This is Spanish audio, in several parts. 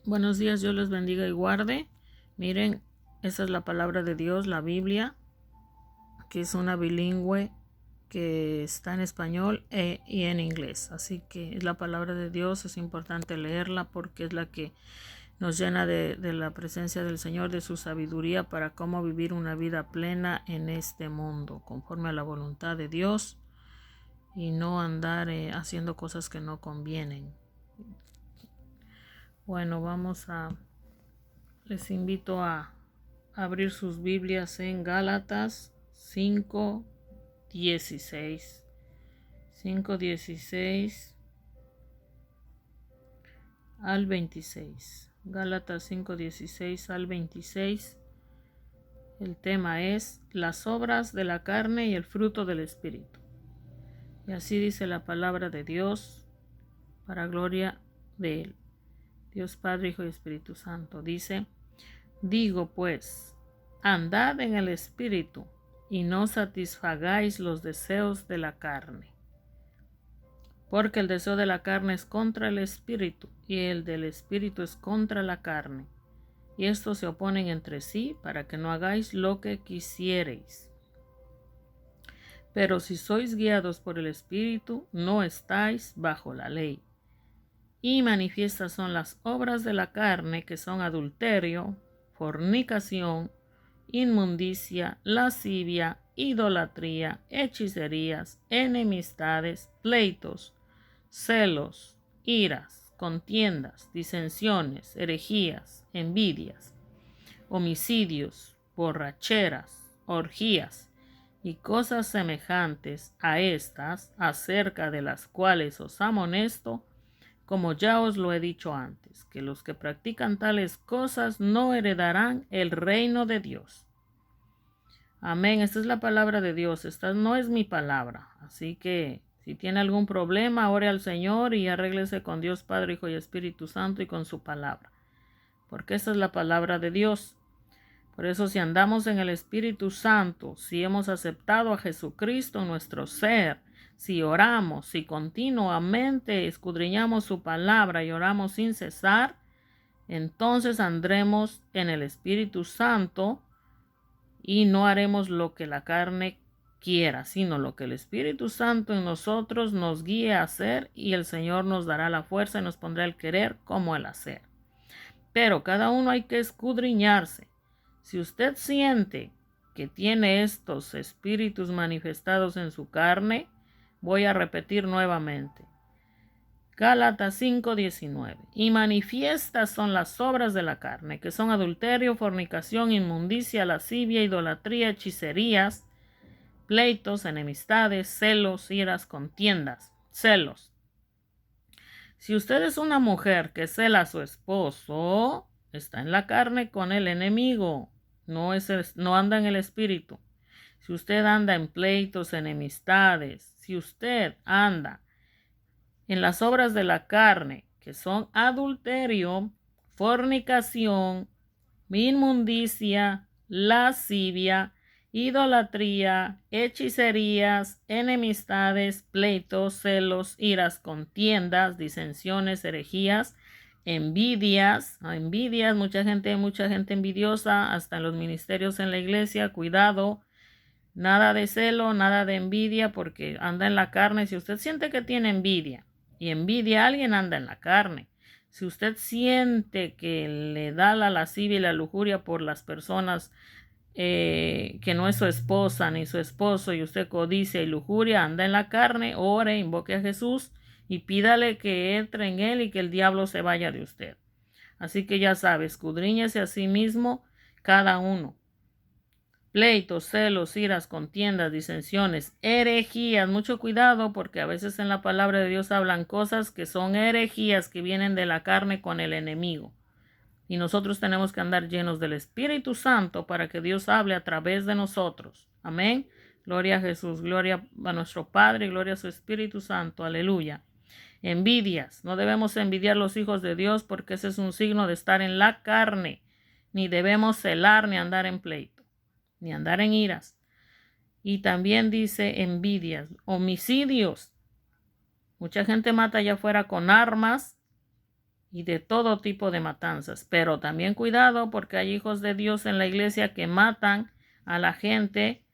Buenos días, Dios les bendiga y guarde. Miren, esa es la palabra de Dios, la Biblia, que es una bilingüe que está en español y en inglés. Así que es la palabra de Dios, es importante leerla porque es la que nos llena de la presencia del Señor, de su sabiduría para cómo vivir una vida plena en este mundo, conforme a la voluntad de Dios y no andar haciendo cosas que no convienen. Bueno, les invito a abrir sus Biblias en Gálatas 5:16. 5:16 al 26. Gálatas 5:16 al 26. El tema es las obras de la carne y el fruto del Espíritu. Y así dice la palabra de Dios para gloria de Él. Dios Padre, Hijo y Espíritu Santo dice: digo pues, andad en el Espíritu y no satisfagáis los deseos de la carne. Porque el deseo de la carne es contra el Espíritu y el del Espíritu es contra la carne. Y estos se oponen entre sí para que no hagáis lo que quisiereis. Pero si sois guiados por el Espíritu, no estáis bajo la ley. Y manifiestas son las obras de la carne, que son adulterio, fornicación, inmundicia, lascivia, idolatría, hechicerías, enemistades, pleitos, celos, iras, contiendas, disensiones, herejías, envidias, homicidios, borracheras, orgías y cosas semejantes a estas, acerca de las cuales os amonesto, como ya os lo he dicho antes, que los que practican tales cosas no heredarán el reino de Dios. Amén. Esta es la palabra de Dios. Esta no es mi palabra. Así que si tiene algún problema, ore al Señor y arréglese con Dios Padre, Hijo y Espíritu Santo y con su palabra. Porque esta es la palabra de Dios. Por eso, si andamos en el Espíritu Santo, si hemos aceptado a Jesucristo en nuestro ser, si oramos, si continuamente escudriñamos su palabra y oramos sin cesar, entonces andremos en el Espíritu Santo y no haremos lo que la carne quiera, sino lo que el Espíritu Santo en nosotros nos guíe a hacer, y el Señor nos dará la fuerza y nos pondrá el querer como el hacer. Pero cada uno hay que escudriñarse. Si usted siente que tiene estos espíritus manifestados en su carne, voy a repetir nuevamente. Gálatas 5:19. Y manifiestas son las obras de la carne, que son adulterio, fornicación, inmundicia, lascivia, idolatría, hechicerías, pleitos, enemistades, celos, iras, contiendas, celos. Si usted es una mujer que cela a su esposo, está en la carne con el enemigo, no anda en el espíritu. Si usted anda en pleitos, enemistades, si usted anda en las obras de la carne, que son adulterio, fornicación, inmundicia, lascivia, idolatría, hechicerías, enemistades, pleitos, celos, iras, contiendas, disensiones, herejías, envidias, mucha gente envidiosa, hasta en los ministerios en la iglesia, cuidado. Nada de celo, nada de envidia, porque anda en la carne. Si usted siente que tiene envidia y envidia a alguien, anda en la carne. Si usted siente que le da la lascivia y la lujuria por las personas que no es su esposa ni su esposo, y usted codicia y lujuria, anda en la carne, ore, invoque a Jesús y pídale que entre en él y que el diablo se vaya de usted. Así que ya sabe, escudriñese a sí mismo cada uno. Pleitos, celos, iras, contiendas, disensiones, herejías. Mucho cuidado, porque a veces en la palabra de Dios hablan cosas que son herejías, que vienen de la carne con el enemigo. Y nosotros tenemos que andar llenos del Espíritu Santo para que Dios hable a través de nosotros. Amén. Gloria a Jesús, gloria a nuestro Padre, gloria a su Espíritu Santo. Aleluya. Envidias. No debemos envidiar a los hijos de Dios, porque ese es un signo de estar en la carne. Ni debemos celar ni andar en pleito, ni andar en iras. Y también dice envidias, homicidios. Mucha gente mata allá afuera con armas y de todo tipo de matanzas. Pero también cuidado, porque hay hijos de Dios en la iglesia que matan a la gente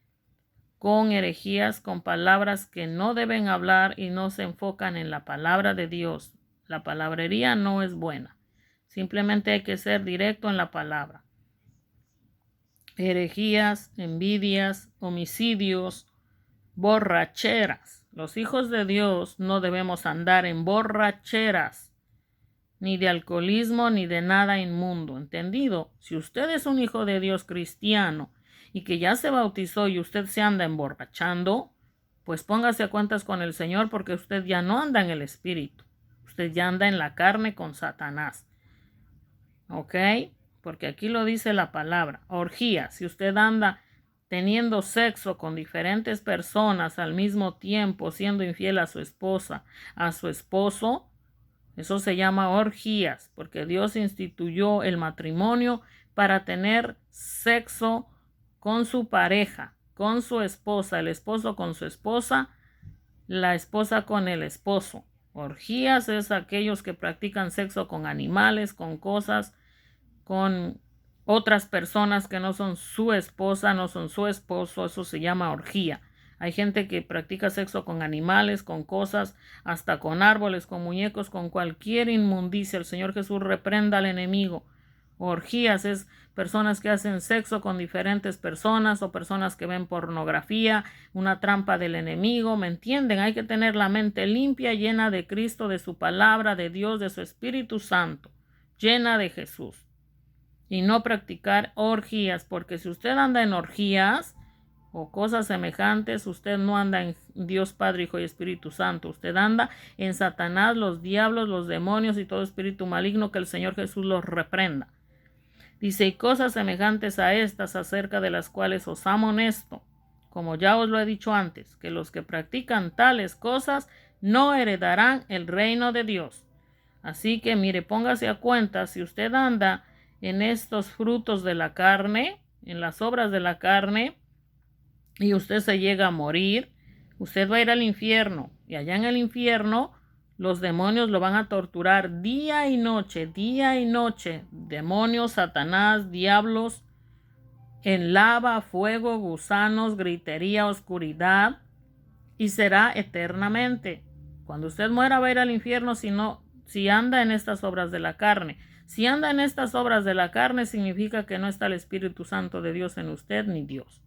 con herejías, con palabras que no deben hablar y no se enfocan en la palabra de Dios. La palabrería no es buena. Simplemente hay que ser directo en la palabra. Herejías, envidias, homicidios, borracheras. Los hijos de Dios no debemos andar en borracheras, ni de alcoholismo, ni de nada inmundo. ¿Entendido? Si usted es un hijo de Dios cristiano y que ya se bautizó y usted se anda emborrachando, pues póngase a cuentas con el Señor, porque usted ya no anda en el Espíritu. Usted ya anda en la carne con Satanás. ¿Ok? Porque aquí lo dice la palabra. Orgía. Si usted anda teniendo sexo con diferentes personas al mismo tiempo, siendo infiel a su esposa, a su esposo, eso se llama orgías, porque Dios instituyó el matrimonio para tener sexo con su pareja, con su esposa, el esposo con su esposa, la esposa con el esposo. Orgías es aquellos que practican sexo con animales, con cosas, con otras personas que no son su esposa, no son su esposo. Eso se llama orgía. Hay gente que practica sexo con animales, con cosas, hasta con árboles, con muñecos, con cualquier inmundicia. El Señor Jesús reprenda al enemigo. Orgías es personas que hacen sexo con diferentes personas o personas que ven pornografía, una trampa del enemigo. ¿Me entienden? Hay que tener la mente limpia, llena de Cristo, de su palabra, de Dios, de su Espíritu Santo, llena de Jesús. Y no practicar orgías, porque si usted anda en orgías o cosas semejantes, usted no anda en Dios Padre, Hijo y Espíritu Santo. Usted anda en Satanás, los diablos, los demonios y todo espíritu maligno, que el Señor Jesús los reprenda. Dice, y cosas semejantes a estas, acerca de las cuales os amonesto, como ya os lo he dicho antes, que los que practican tales cosas no heredarán el reino de Dios. Así que mire, póngase a cuenta, si usted anda en estos frutos de la carne, en las obras de la carne, y usted se llega a morir, usted va a ir al infierno. Y allá en el infierno, los demonios lo van a torturar día y noche, día y noche. Demonios, Satanás, diablos, en lava, fuego, gusanos, gritería, oscuridad, y será eternamente. Cuando usted muera va a ir al infierno si anda en estas obras de la carne. Si anda en estas obras de la carne, significa que no está el Espíritu Santo de Dios en usted, ni Dios.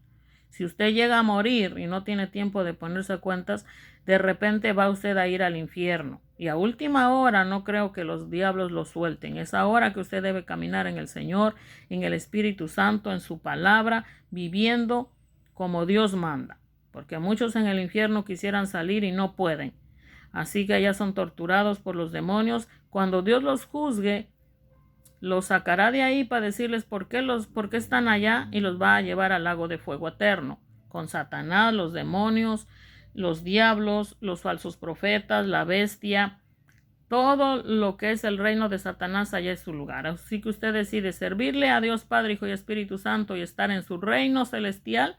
Si usted llega a morir y no tiene tiempo de ponerse a cuentas, de repente va usted a ir al infierno. Y a última hora no creo que los diablos lo suelten. Es ahora que usted debe caminar en el Señor, en el Espíritu Santo, en su palabra, viviendo como Dios manda. Porque muchos en el infierno quisieran salir y no pueden. Así que allá son torturados por los demonios. Cuando Dios los juzgue, los sacará de ahí para decirles por qué están allá, y los va a llevar al lago de fuego eterno, con Satanás, los demonios, los diablos, los falsos profetas, la bestia, todo lo que es el reino de Satanás, allá es su lugar. Así que usted decide servirle a Dios Padre, Hijo y Espíritu Santo y estar en su reino celestial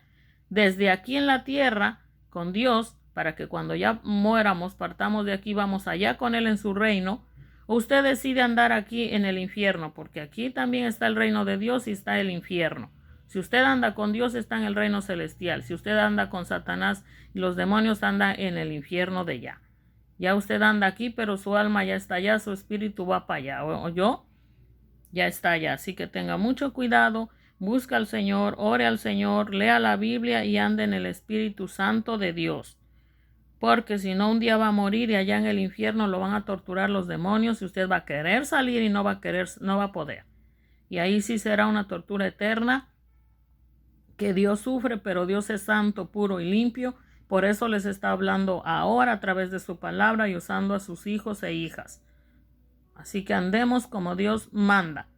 desde aquí en la tierra con Dios, para que cuando ya muéramos, partamos de aquí, vamos allá con Él en su reino. O usted decide andar aquí en el infierno, porque aquí también está el reino de Dios y está el infierno. Si usted anda con Dios, está en el reino celestial. Si usted anda con Satanás y los demonios, anda en el infierno de allá. Ya usted anda aquí, pero su alma ya está allá, su espíritu va para allá. O yo ya está allá. Así que tenga mucho cuidado, busca al Señor, ore al Señor, lea la Biblia y ande en el Espíritu Santo de Dios. Porque si no, un día va a morir y allá en el infierno lo van a torturar los demonios y usted va a querer salir y no va a poder. Y ahí sí será una tortura eterna que Dios sufre, pero Dios es santo, puro y limpio. Por eso les está hablando ahora a través de su palabra y usando a sus hijos e hijas. Así que andemos como Dios manda.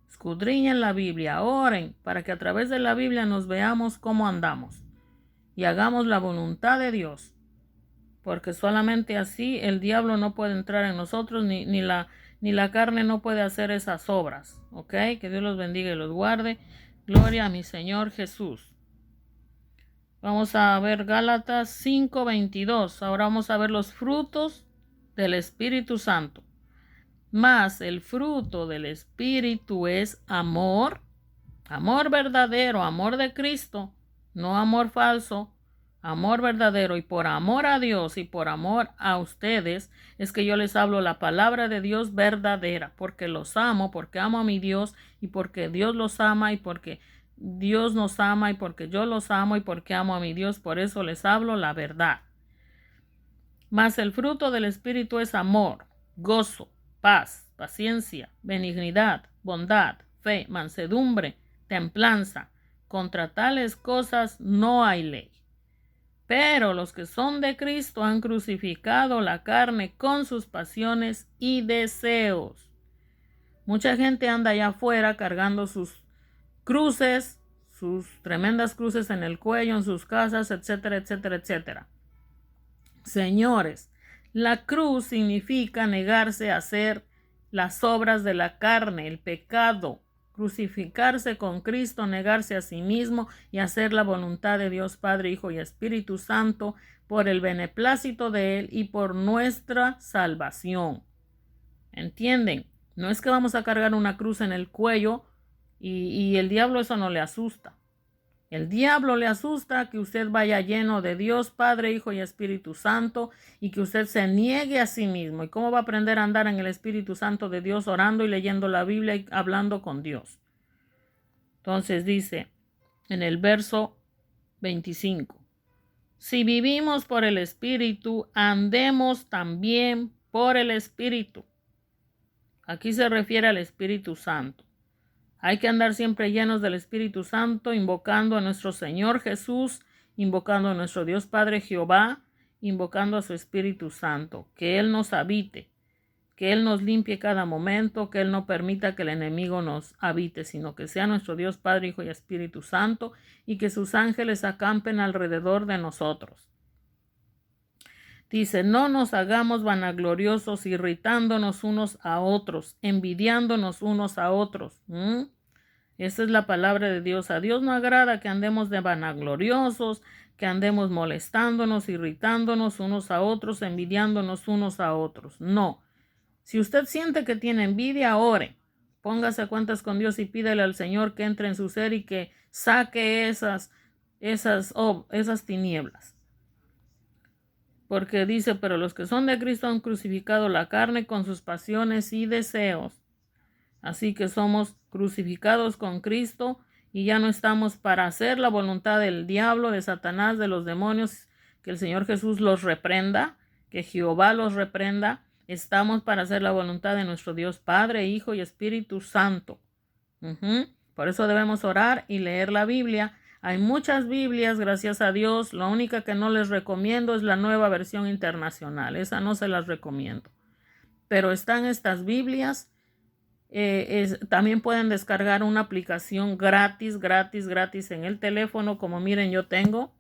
Escudriñen la Biblia, oren para que a través de la Biblia nos veamos cómo andamos y hagamos la voluntad de Dios. Porque solamente así el diablo no puede entrar en nosotros, ni la carne no puede hacer esas obras. ¿Ok? Que Dios los bendiga y los guarde. Gloria a mi Señor Jesús. Vamos a ver Gálatas 5:22. Ahora vamos a ver los frutos del Espíritu Santo. Mas el fruto del Espíritu es amor, amor verdadero, amor de Cristo, no amor falso, amor verdadero. Y por amor a Dios y por amor a ustedes es que yo les hablo la palabra de Dios verdadera, porque los amo, porque amo a mi Dios y porque Dios los ama y porque Dios nos ama y porque yo los amo y porque amo a mi Dios, por eso les hablo la verdad. Mas el fruto del Espíritu es amor, gozo, paz, paciencia, benignidad, bondad, fe, mansedumbre, templanza. Contra tales cosas no hay ley. Pero los que son de Cristo han crucificado la carne con sus pasiones y deseos. Mucha gente anda allá afuera cargando sus cruces, sus tremendas cruces en el cuello, en sus casas, etcétera, etcétera, etcétera. Señores, la cruz significa negarse a hacer las obras de la carne, el pecado, crucificarse con Cristo, negarse a sí mismo y hacer la voluntad de Dios Padre, Hijo y Espíritu Santo por el beneplácito de Él y por nuestra salvación. ¿Entienden? No es que vamos a cargar una cruz en el cuello y el diablo eso no le asusta. El diablo le asusta que usted vaya lleno de Dios, Padre, Hijo y Espíritu Santo y que usted se niegue a sí mismo. ¿Y cómo va a aprender a andar en el Espíritu Santo de Dios orando y leyendo la Biblia y hablando con Dios? Entonces dice en el verso 25, si vivimos por el Espíritu, andemos también por el Espíritu. Aquí se refiere al Espíritu Santo. Hay que andar siempre llenos del Espíritu Santo, invocando a nuestro Señor Jesús, invocando a nuestro Dios Padre Jehová, invocando a su Espíritu Santo, que Él nos habite, que Él nos limpie cada momento, que Él no permita que el enemigo nos habite, sino que sea nuestro Dios Padre, Hijo y Espíritu Santo, y que sus ángeles acampen alrededor de nosotros. Dice, no nos hagamos vanagloriosos, irritándonos unos a otros, envidiándonos unos a otros. Esa es la palabra de Dios. A Dios no agrada que andemos de vanagloriosos, que andemos molestándonos, irritándonos unos a otros, envidiándonos unos a otros. No. Si usted siente que tiene envidia, ore. Póngase a cuentas con Dios y pídele al Señor que entre en su ser y que saque esas tinieblas. Porque dice, pero los que son de Cristo han crucificado la carne con sus pasiones y deseos. Así que somos crucificados con Cristo y ya no estamos para hacer la voluntad del diablo, de Satanás, de los demonios, que el Señor Jesús los reprenda, que Jehová los reprenda. Estamos para hacer la voluntad de nuestro Dios Padre, Hijo y Espíritu Santo. Por eso debemos orar y leer la Biblia. Hay muchas Biblias, gracias a Dios. La única que no les recomiendo es la Nueva Versión Internacional. Esa no se las recomiendo. Pero están estas Biblias. También pueden descargar una aplicación gratis en el teléfono, como miren yo tengo.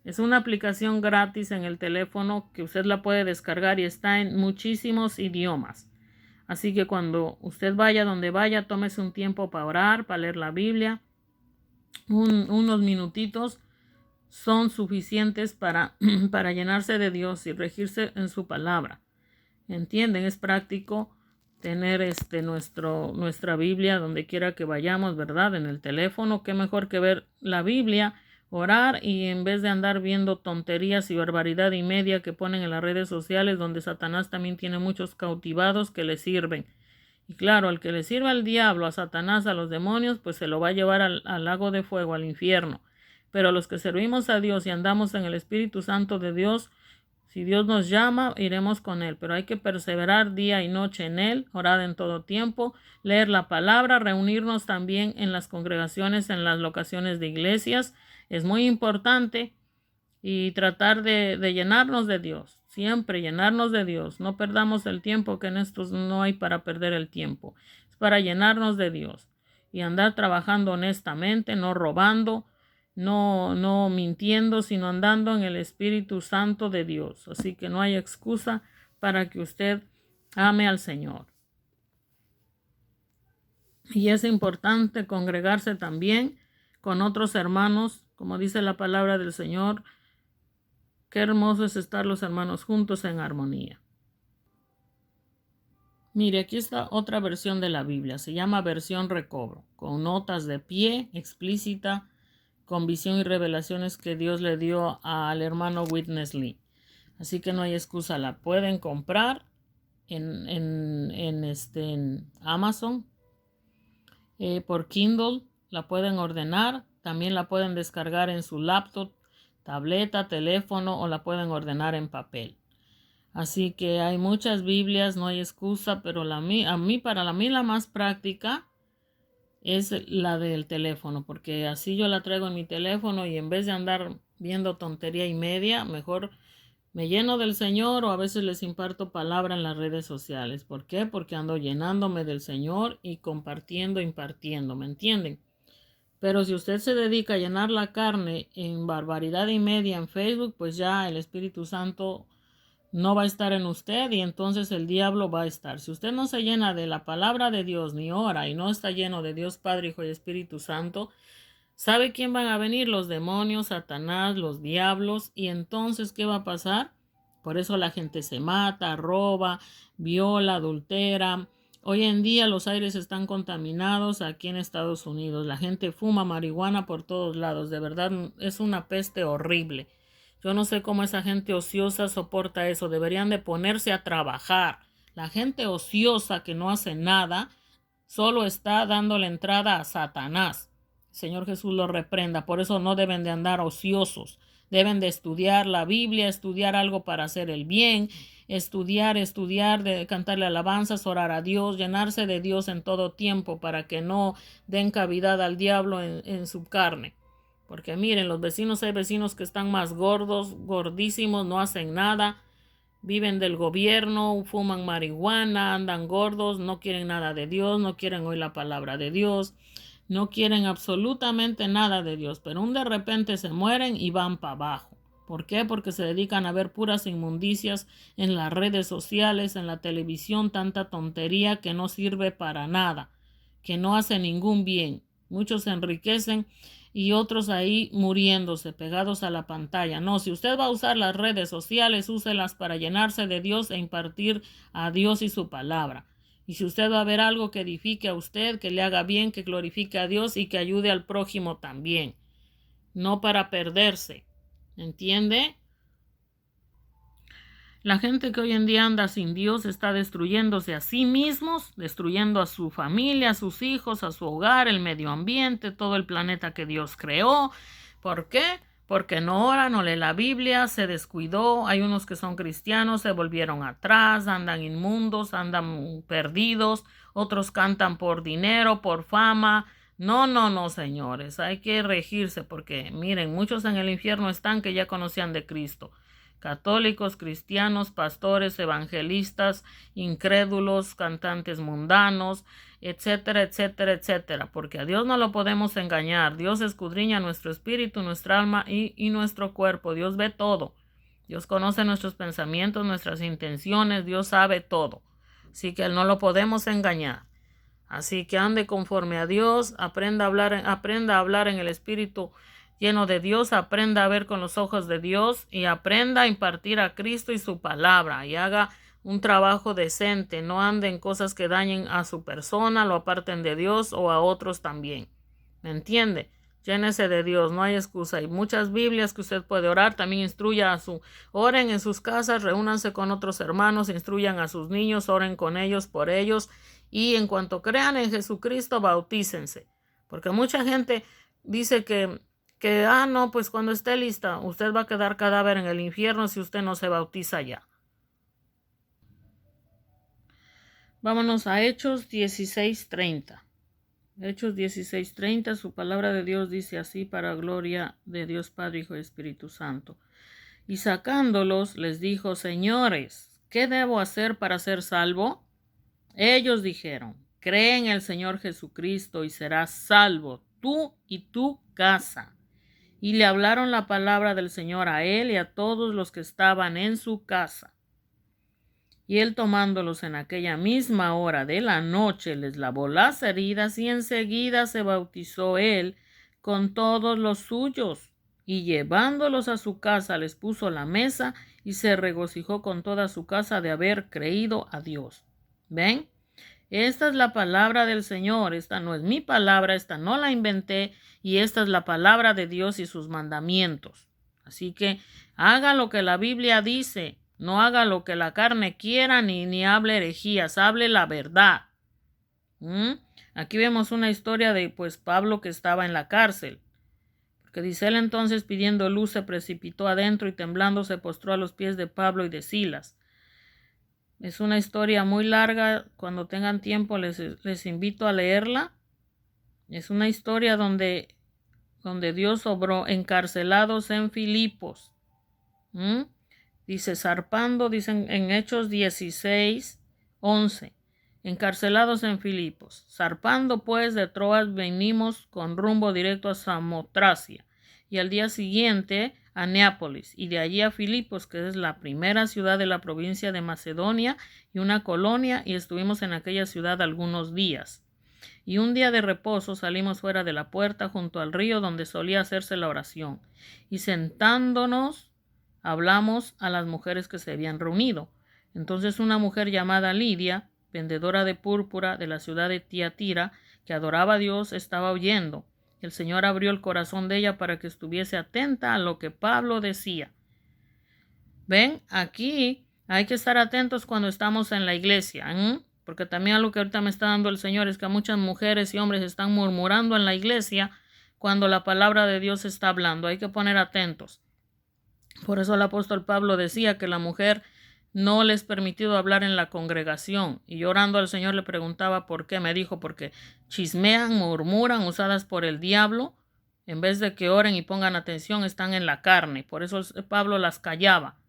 Es una aplicación gratis en el teléfono que usted la puede descargar y está en muchísimos idiomas. Así que cuando usted vaya donde vaya, tómese un tiempo para orar, para leer la Biblia. Unos minutitos son suficientes para llenarse de Dios y regirse en su palabra. ¿Entienden? Es práctico tener nuestra Biblia donde quiera que vayamos, ¿verdad? En el teléfono. Qué mejor que ver la Biblia, orar y en vez de andar viendo tonterías y barbaridad y media que ponen en las redes sociales, donde Satanás también tiene muchos cautivados que le sirven. Y claro, al que le sirva al diablo, a Satanás, a los demonios, pues se lo va a llevar al lago de fuego, al infierno. Pero los que servimos a Dios y andamos en el Espíritu Santo de Dios, si Dios nos llama, iremos con Él, pero hay que perseverar día y noche en Él, orar en todo tiempo, leer la palabra, reunirnos también en las congregaciones, en las locaciones de iglesias. Es muy importante y tratar de llenarnos de Dios, siempre llenarnos de Dios. No perdamos el tiempo, que en estos no hay para perder el tiempo. Es para llenarnos de Dios y andar trabajando honestamente, no robando, no mintiendo, sino andando en el Espíritu Santo de Dios. Así que no hay excusa para que usted ame al Señor. Y es importante congregarse también con otros hermanos, como dice la palabra del Señor. Qué hermoso es estar los hermanos juntos en armonía. Mire, aquí está otra versión de la Biblia. Se llama versión recobro, con notas de pie, explícita, con visión y revelaciones que Dios le dio al hermano Witness Lee. Así que no hay excusa, la pueden comprar en Amazon por Kindle, la pueden ordenar, también la pueden descargar en su laptop, tableta, teléfono o la pueden ordenar en papel. Así que hay muchas Biblias, no hay excusa, pero para mí la más práctica es la del teléfono, porque así yo la traigo en mi teléfono y en vez de andar viendo tontería y media, mejor me lleno del Señor o a veces les imparto palabra en las redes sociales. ¿Por qué? Porque ando llenándome del Señor y compartiendo, impartiendo, ¿me entienden? Pero si usted se dedica a llenar la carne en barbaridad y media en Facebook, pues ya el Espíritu Santo no va a estar en usted y entonces el diablo va a estar. Si usted no se llena de la palabra de Dios ni ora y no está lleno de Dios Padre, Hijo y Espíritu Santo, ¿sabe quién van a venir? Los demonios, Satanás, los diablos. Y entonces, ¿qué va a pasar? Por eso la gente se mata, roba, viola, adultera. Hoy en día los aires están contaminados aquí en Estados Unidos. La gente fuma marihuana por todos lados. De verdad, es una peste horrible. Yo no sé cómo esa gente ociosa soporta eso. Deberían de ponerse a trabajar. La gente ociosa que no hace nada solo está dando la entrada a Satanás. El Señor Jesús lo reprenda. Por eso no deben de andar ociosos. Deben de estudiar la Biblia, estudiar algo para hacer el bien, estudiar, de cantarle alabanzas, orar a Dios, llenarse de Dios en todo tiempo para que no den cavidad al diablo en su carne. Porque miren, los vecinos, hay vecinos que están más gordos, gordísimos, no hacen nada, viven del gobierno, fuman marihuana, andan gordos, no quieren nada de Dios, no quieren oír la palabra de Dios, no quieren absolutamente nada de Dios, pero de repente se mueren y van para abajo. ¿Por qué? Porque se dedican a ver puras inmundicias en las redes sociales, en la televisión, tanta tontería que no sirve para nada, que no hace ningún bien. Muchos se enriquecen y otros ahí muriéndose, pegados a la pantalla. No, si usted va a usar las redes sociales, úselas para llenarse de Dios e impartir a Dios y su palabra. Y si usted va a ver algo que edifique a usted, que le haga bien, que glorifique a Dios y que ayude al prójimo también. No para perderse. ¿Entiende? La gente que hoy en día anda sin Dios está destruyéndose a sí mismos, destruyendo a su familia, a sus hijos, a su hogar, el medio ambiente, todo el planeta que Dios creó. ¿Por qué? Porque no ora, no lee la Biblia, se descuidó. Hay unos que son cristianos, se volvieron atrás, andan inmundos, andan perdidos. Otros cantan por dinero, por fama. No, señores, hay que regirse porque miren, muchos en el infierno están que ya conocían de Cristo. Católicos, cristianos, pastores, evangelistas, incrédulos, cantantes mundanos, etcétera, etcétera, etcétera. Porque a Dios no lo podemos engañar. Dios escudriña nuestro espíritu, nuestra alma y nuestro cuerpo. Dios ve todo. Dios conoce nuestros pensamientos, nuestras intenciones. Dios sabe todo. Así que no lo podemos engañar. Así que ande conforme a Dios, aprenda a hablar en el espíritu lleno de Dios, aprenda a ver con los ojos de Dios y aprenda a impartir a Cristo y su palabra y haga un trabajo decente, no ande en cosas que dañen a su persona, lo aparten de Dios o a otros también. ¿Me entiende? Llénese de Dios, no hay excusa. Hay muchas Biblias que usted puede orar, también oren en sus casas, reúnanse con otros hermanos, instruyan a sus niños, oren con ellos, por ellos y en cuanto crean en Jesucristo, bautícense. Porque mucha gente dice que no, pues cuando esté lista, usted va a quedar cadáver en el infierno si usted no se bautiza ya. Vámonos a Hechos 16:30. Hechos 16:30, su palabra de Dios dice así: para gloria de Dios Padre, Hijo y Espíritu Santo. Y sacándolos les dijo: señores, ¿qué debo hacer para ser salvo? Ellos dijeron: cree en el Señor Jesucristo y serás salvo, tú y tu casa. Y le hablaron la palabra del Señor a él y a todos los que estaban en su casa. Y él, tomándolos en aquella misma hora de la noche, les lavó las heridas y enseguida se bautizó él con todos los suyos. Y llevándolos a su casa les puso la mesa y se regocijó con toda su casa de haber creído a Dios. ¿Ven? Esta es la palabra del Señor. Esta no es mi palabra, esta no la inventé, y esta es la palabra de Dios y sus mandamientos. Así que haga lo que la Biblia dice, no haga lo que la carne quiera, ni hable herejías, hable la verdad. Aquí vemos una historia de Pablo, que estaba en la cárcel. Porque dice él: entonces, pidiendo luz, se precipitó adentro y temblando se postró a los pies de Pablo y de Silas. Es una historia muy larga. Cuando tengan tiempo les invito a leerla. Es una historia donde Dios obró. Encarcelados en Filipos. Dice, zarpando, dicen en Hechos 16:11. Encarcelados en Filipos. Zarpando pues de Troas, venimos con rumbo directo a Samotracia, y al día siguiente a Neápolis, y de allí a Filipos, que es la primera ciudad de la provincia de Macedonia y una colonia, y estuvimos en aquella ciudad algunos días. Y un día de reposo salimos fuera de la puerta junto al río donde solía hacerse la oración, y sentándonos hablamos a las mujeres que se habían reunido. Entonces una mujer llamada Lidia, vendedora de púrpura de la ciudad de Tiatira, que adoraba a Dios, estaba oyendo. El Señor abrió el corazón de ella para que estuviese atenta a lo que Pablo decía. Ven, aquí hay que estar atentos cuando estamos en la iglesia, porque también algo que ahorita me está dando el Señor es que muchas mujeres y hombres están murmurando en la iglesia cuando la palabra de Dios está hablando. Hay que poner atentos. Por eso el apóstol Pablo decía que la mujer no les permitido hablar en la congregación. Y yo, orando al Señor, le preguntaba por qué. Me dijo: porque chismean, murmuran, usadas por el diablo. En vez de que oren y pongan atención, están en la carne. Por eso Pablo las callaba.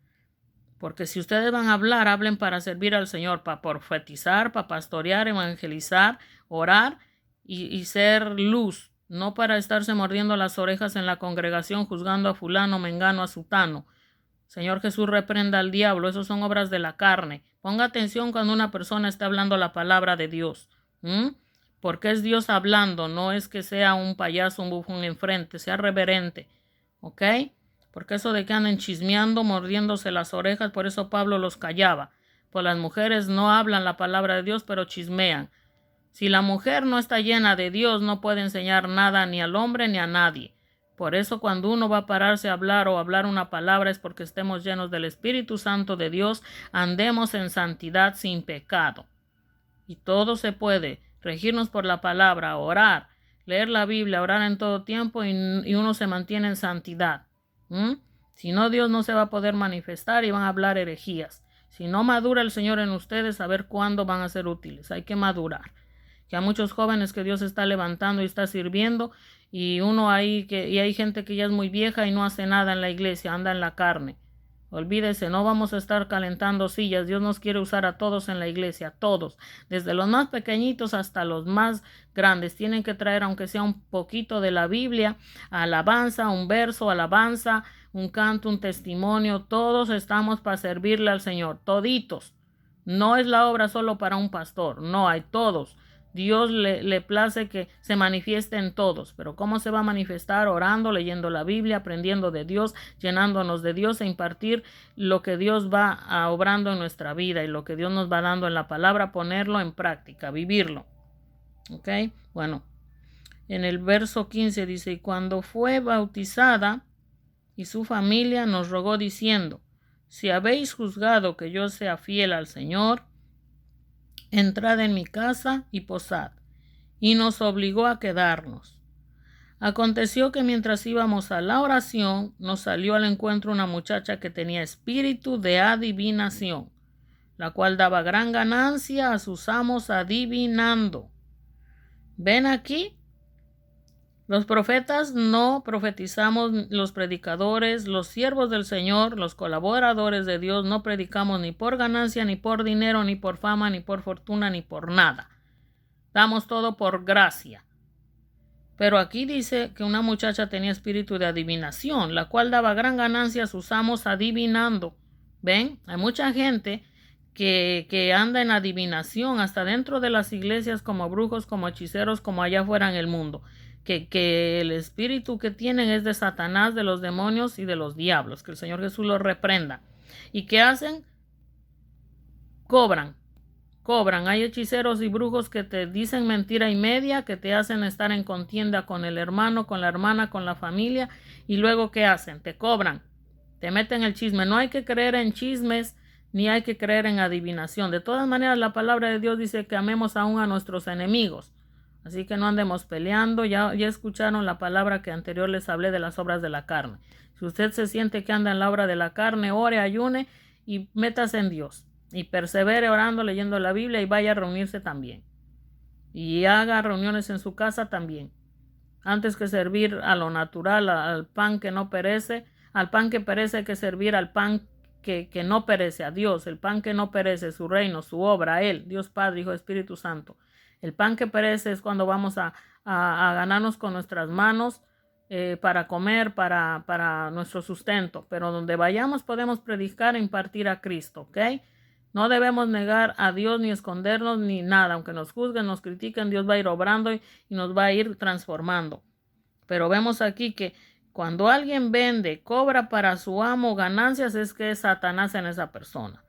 Porque si ustedes van a hablar, hablen para servir al Señor, para profetizar, para pastorear, evangelizar, orar y ser luz. No para estarse mordiendo las orejas en la congregación, juzgando a fulano, mengano, a sutano. Señor Jesús reprenda al diablo. Esos son obras de la carne. Ponga atención cuando una persona está hablando la palabra de Dios. Porque es Dios hablando. No es que sea un payaso, un bufón enfrente. Sea reverente. ¿Ok? Porque eso de que anden chismeando, mordiéndose las orejas, por eso Pablo los callaba. Pues las mujeres no hablan la palabra de Dios, pero chismean. Si la mujer no está llena de Dios, no puede enseñar nada ni al hombre ni a nadie. Por eso cuando uno va a pararse a hablar o hablar una palabra es porque estemos llenos del Espíritu Santo de Dios, andemos en santidad sin pecado. Y todo se puede, regirnos por la palabra, orar, leer la Biblia, orar en todo tiempo, y uno se mantiene en santidad. Si no, Dios no se va a poder manifestar y van a hablar herejías. Si no madura el Señor en ustedes, a ver cuándo van a ser útiles. Hay que madurar. Que hay muchos jóvenes que Dios está levantando y está sirviendo, y hay gente que ya es muy vieja y no hace nada en la iglesia, anda en la carne. Olvídese, no vamos a estar calentando sillas. Dios nos quiere usar a todos en la iglesia, todos, desde los más pequeñitos hasta los más grandes. Tienen que traer, aunque sea un poquito de la Biblia, alabanza, un verso, alabanza, un canto, un testimonio. Todos estamos para servirle al Señor, toditos. No es la obra solo para un pastor, no, hay todos. Dios le place que se manifieste en todos, pero ¿cómo se va a manifestar? Orando, leyendo la Biblia, aprendiendo de Dios, llenándonos de Dios, e impartir lo que Dios va obrando en nuestra vida y lo que Dios nos va dando en la palabra, ponerlo en práctica, vivirlo. ¿Ok? Bueno, en el verso 15 dice: y cuando fue bautizada y su familia nos rogó diciendo: si habéis juzgado que yo sea fiel al Señor, entrad en mi casa y posad. Y nos obligó a quedarnos. Aconteció que mientras íbamos a la oración, nos salió al encuentro una muchacha que tenía espíritu de adivinación, la cual daba gran ganancia a sus amos adivinando. ¿Ven aquí? Los profetas no profetizamos, los predicadores, los siervos del Señor, los colaboradores de Dios, no predicamos ni por ganancia, ni por dinero, ni por fama, ni por fortuna, ni por nada. Damos todo por gracia. Pero aquí dice que una muchacha tenía espíritu de adivinación, la cual daba gran ganancia a sus amos adivinando. ¿Ven? Hay mucha gente que anda en adivinación, hasta dentro de las iglesias, como brujos, como hechiceros, como allá afuera en el mundo. Que el espíritu que tienen es de Satanás, de los demonios y de los diablos. Que el Señor Jesús los reprenda. ¿Y qué hacen? Cobran. cobran. Hay hechiceros y brujos que te dicen mentira y media, que te hacen estar en contienda con el hermano, con la hermana, con la familia, y luego ¿qué hacen? Te cobran, te meten el chisme. No hay que creer en chismes, ni hay que creer en adivinación. De todas maneras, la palabra de Dios dice que amemos aún a nuestros enemigos. Así que no andemos peleando. Ya escucharon la palabra que anterior les hablé de las obras de la carne. Si usted se siente que anda en la obra de la carne, ore, ayune y métase en Dios. Y persevere orando, leyendo la Biblia, y vaya a reunirse también. Y haga reuniones en su casa también. Antes que servir a lo natural, al pan que no perece, al pan que perece hay que servir al pan que no perece, a Dios. El pan que no perece, su reino, su obra, a Él, Dios Padre, Hijo, Espíritu Santo. El pan que perece es cuando vamos a ganarnos con nuestras manos para comer, para nuestro sustento. Pero donde vayamos podemos predicar e impartir a Cristo, ¿ok? No debemos negar a Dios ni escondernos ni nada. Aunque nos juzguen, nos critiquen, Dios va a ir obrando y nos va a ir transformando. Pero vemos aquí que cuando alguien vende, cobra para su amo ganancias, es que es Satanás en esa persona.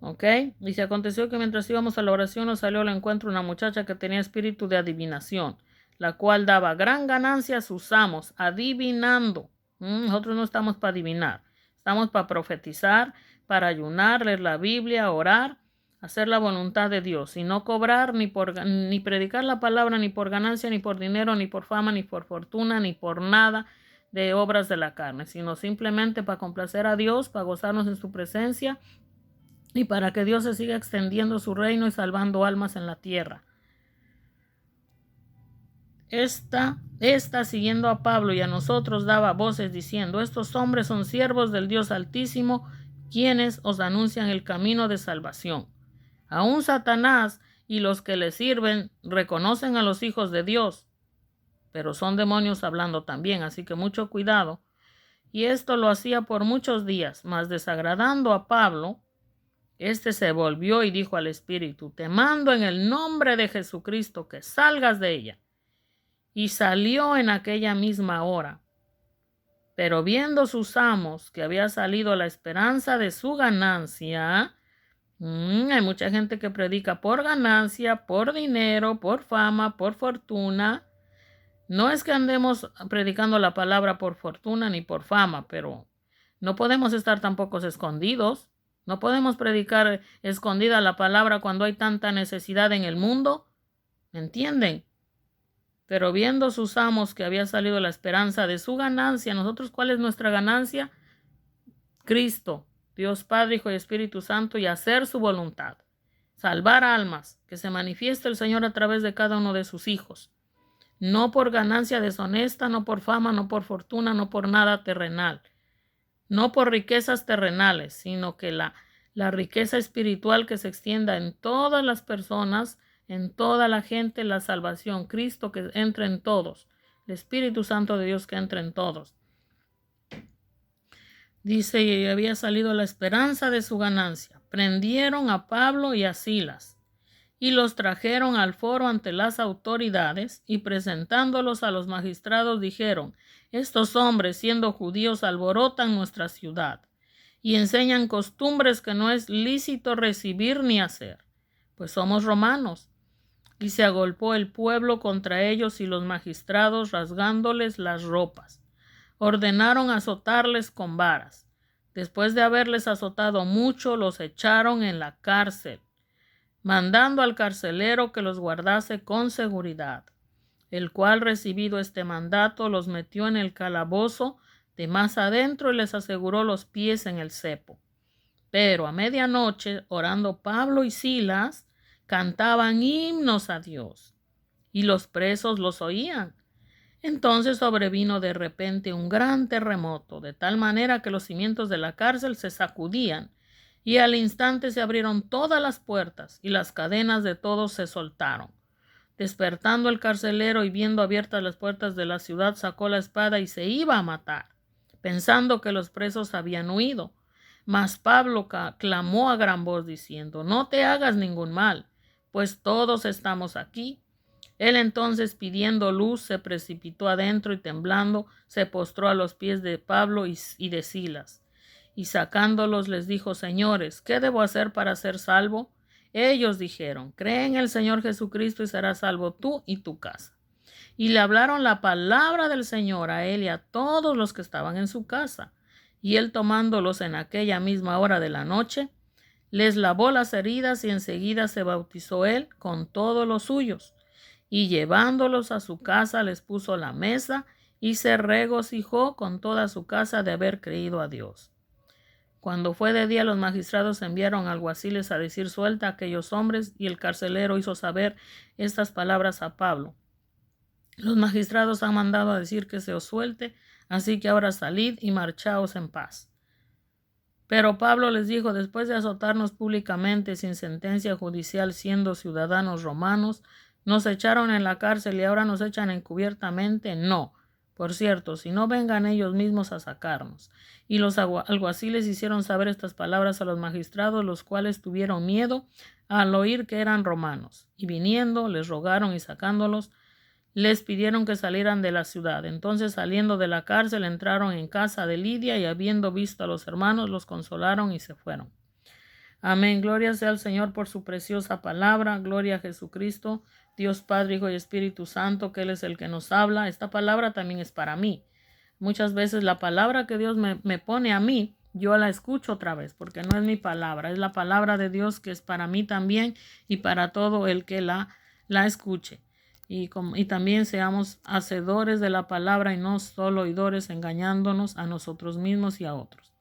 ¿Ok? Dice, aconteció que mientras íbamos a la oración nos salió al encuentro una muchacha que tenía espíritu de adivinación, la cual daba gran ganancia a sus amos, adivinando. Nosotros no estamos para adivinar, estamos para profetizar, para ayunar, leer la Biblia, orar, hacer la voluntad de Dios y no cobrar ni predicar la palabra ni por ganancia, ni por dinero, ni por fama, ni por fortuna, ni por nada de obras de la carne, sino simplemente para complacer a Dios, para gozarnos en su presencia y para que Dios se siga extendiendo su reino y salvando almas en la tierra. Esta, siguiendo a Pablo y a nosotros, daba voces diciendo, estos hombres son siervos del Dios Altísimo, quienes os anuncian el camino de salvación. Aún Satanás y los que le sirven reconocen a los hijos de Dios, pero son demonios hablando también, así que mucho cuidado. Y esto lo hacía por muchos días, mas desagradando a Pablo, este se volvió y dijo al espíritu, te mando en el nombre de Jesucristo que salgas de ella. Y salió en aquella misma hora. Pero viendo sus amos que había salido la esperanza de su ganancia, hay mucha gente que predica por ganancia, por dinero, por fama, por fortuna. No es que andemos predicando la palabra por fortuna ni por fama, pero no podemos estar tampoco escondidos. No podemos predicar escondida la palabra cuando hay tanta necesidad en el mundo. ¿Me entienden? Pero viendo sus amos que había salido la esperanza de su ganancia, nosotros, ¿cuál es nuestra ganancia? Cristo, Dios Padre, Hijo y Espíritu Santo, y hacer su voluntad. Salvar almas, que se manifieste el Señor a través de cada uno de sus hijos. No por ganancia deshonesta, no por fama, no por fortuna, no por nada terrenal. No por riquezas terrenales, sino que la riqueza espiritual que se extienda en todas las personas, en toda la gente, la salvación, Cristo que entre en todos, el Espíritu Santo de Dios que entre en todos. Dice, y había salido la esperanza de su ganancia. Prendieron a Pablo y a Silas y los trajeron al foro ante las autoridades y presentándolos a los magistrados dijeron, estos hombres siendo judíos alborotan nuestra ciudad y enseñan costumbres que no es lícito recibir ni hacer, pues somos romanos. Y se agolpó el pueblo contra ellos y los magistrados rasgándoles las ropas. Ordenaron azotarles con varas. Después de haberles azotado mucho, los echaron en la cárcel, mandando al carcelero que los guardase con seguridad, el cual, recibido este mandato, los metió en el calabozo de más adentro y les aseguró los pies en el cepo. Pero a medianoche, orando Pablo y Silas, cantaban himnos a Dios, y los presos los oían. Entonces sobrevino de repente un gran terremoto, de tal manera que los cimientos de la cárcel se sacudían, y al instante se abrieron todas las puertas, y las cadenas de todos se soltaron. Despertando el carcelero y viendo abiertas las puertas de la ciudad, sacó la espada y se iba a matar, pensando que los presos habían huido. Mas Pablo clamó a gran voz diciendo, no te hagas ningún mal, pues todos estamos aquí. Él entonces, pidiendo luz, se precipitó adentro y temblando, se postró a los pies de Pablo y de Silas. Y sacándolos les dijo, señores, ¿qué debo hacer para ser salvo? Ellos dijeron: cree en el Señor Jesucristo y serás salvo tú y tu casa. Y le hablaron la palabra del Señor a él y a todos los que estaban en su casa. Y él, tomándolos en aquella misma hora de la noche, les lavó las heridas y enseguida se bautizó él con todos los suyos. Y llevándolos a su casa les puso la mesa y se regocijó con toda su casa de haber creído a Dios. Cuando fue de día, los magistrados enviaron alguaciles a decir: suelta a aquellos hombres, y el carcelero hizo saber estas palabras a Pablo: los magistrados han mandado a decir que se os suelte, así que ahora salid y marchaos en paz. Pero Pablo les dijo: después de azotarnos públicamente sin sentencia judicial, siendo ciudadanos romanos, nos echaron en la cárcel y ahora nos echan encubiertamente. No, por cierto, si no vengan ellos mismos a sacarnos. Y los alguaciles hicieron saber estas palabras a los magistrados, los cuales tuvieron miedo al oír que eran romanos. Y viniendo, les rogaron, y sacándolos, les pidieron que salieran de la ciudad. Entonces, saliendo de la cárcel, entraron en casa de Lidia, y habiendo visto a los hermanos, los consolaron y se fueron. Amén. Gloria sea al Señor por su preciosa palabra. Gloria a Jesucristo, Dios Padre, Hijo y Espíritu Santo, que Él es el que nos habla. Esta palabra también es para mí. Muchas veces la palabra que Dios me pone a mí, yo la escucho otra vez, porque no es mi palabra, es la palabra de Dios que es para mí también y para todo el que la escuche. Y también seamos hacedores de la palabra y no solo oidores, engañándonos a nosotros mismos y a otros.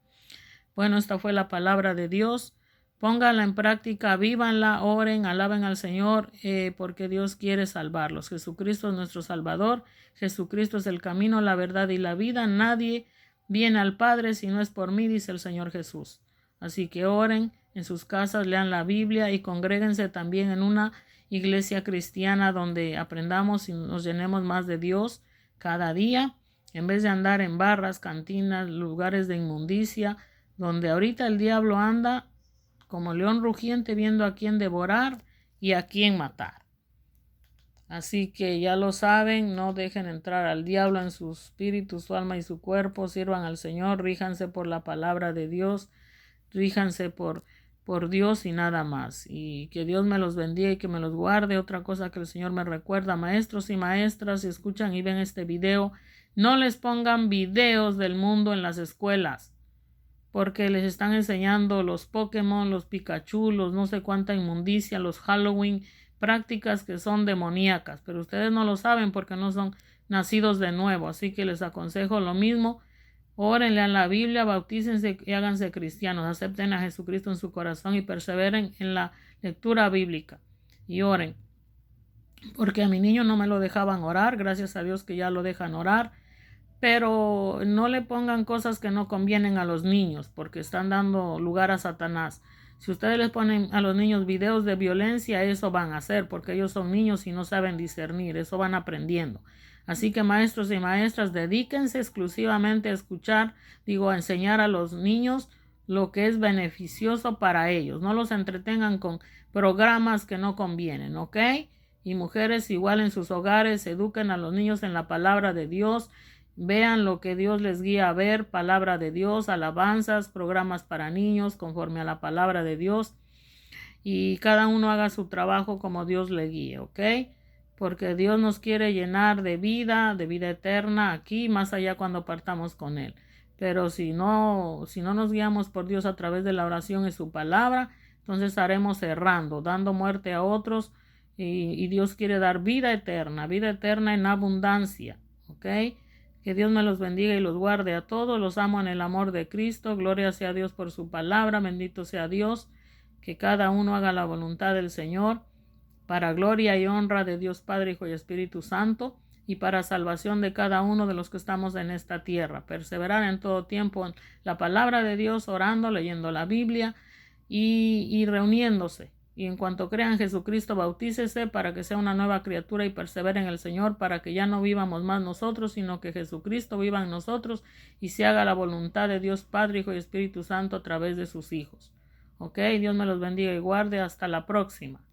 Bueno, esta fue la palabra de Dios. Pónganla en práctica, vívanla, oren, alaben al Señor, porque Dios quiere salvarlos. Jesucristo es nuestro Salvador. Jesucristo es el camino, la verdad y la vida. Nadie viene al Padre si no es por mí, dice el Señor Jesús. Así que oren en sus casas, lean la Biblia y congréguense también en una iglesia cristiana donde aprendamos y nos llenemos más de Dios cada día, en vez de andar en barras, cantinas, lugares de inmundicia, donde ahorita el diablo anda como león rugiente viendo a quién devorar y a quién matar. Así que ya lo saben, no dejen entrar al diablo en su espíritu, su alma y su cuerpo. Sirvan al Señor, ríjanse por la palabra de Dios, ríjanse por Dios y nada más. Y que Dios me los bendiga y que me los guarde. Otra cosa que el Señor me recuerda: maestros y maestras, si escuchan y ven este video, no les pongan videos del mundo en las escuelas, porque les están enseñando los Pokémon, los Pikachu, los no sé cuánta inmundicia, los Halloween, prácticas que son demoníacas, pero ustedes no lo saben porque no son nacidos de nuevo. Así que les aconsejo lo mismo: órenle a la Biblia, bautícense y háganse cristianos, acepten a Jesucristo en su corazón y perseveren en la lectura bíblica y oren, porque a mi niño no me lo dejaban orar, gracias a Dios que ya lo dejan orar. Pero no le pongan cosas que no convienen a los niños, porque están dando lugar a Satanás. Si ustedes les ponen a los niños videos de violencia, eso van a hacer, porque ellos son niños y no saben discernir, eso van aprendiendo. Así que maestros y maestras, dedíquense exclusivamente a escuchar, a enseñar a los niños lo que es beneficioso para ellos. No los entretengan con programas que no convienen, ¿ok? Y mujeres, igual en sus hogares, eduquen a los niños en la palabra de Dios. Vean lo que Dios les guía a ver, palabra de Dios, alabanzas, programas para niños conforme a la palabra de Dios, y cada uno haga su trabajo como Dios le guíe, ¿ok? Porque Dios nos quiere llenar de vida eterna aquí, más allá cuando partamos con Él. Pero si no nos guiamos por Dios a través de la oración y su palabra, entonces estaremos errando, dando muerte a otros, y Dios quiere dar vida eterna en abundancia, ¿ok? Que Dios me los bendiga y los guarde a todos. Los amo en el amor de Cristo. Gloria sea a Dios por su palabra. Bendito sea Dios. Que cada uno haga la voluntad del Señor, para gloria y honra de Dios Padre, Hijo y Espíritu Santo, y para salvación de cada uno de los que estamos en esta tierra. Perseverar en todo tiempo en la palabra de Dios, orando, leyendo la Biblia y reuniéndose. Y en cuanto crean en Jesucristo, bautícese para que sea una nueva criatura y persevere en el Señor, para que ya no vivamos más nosotros, sino que Jesucristo viva en nosotros y se haga la voluntad de Dios Padre, Hijo y Espíritu Santo a través de sus hijos. Ok, Dios me los bendiga y guarde. Hasta la próxima.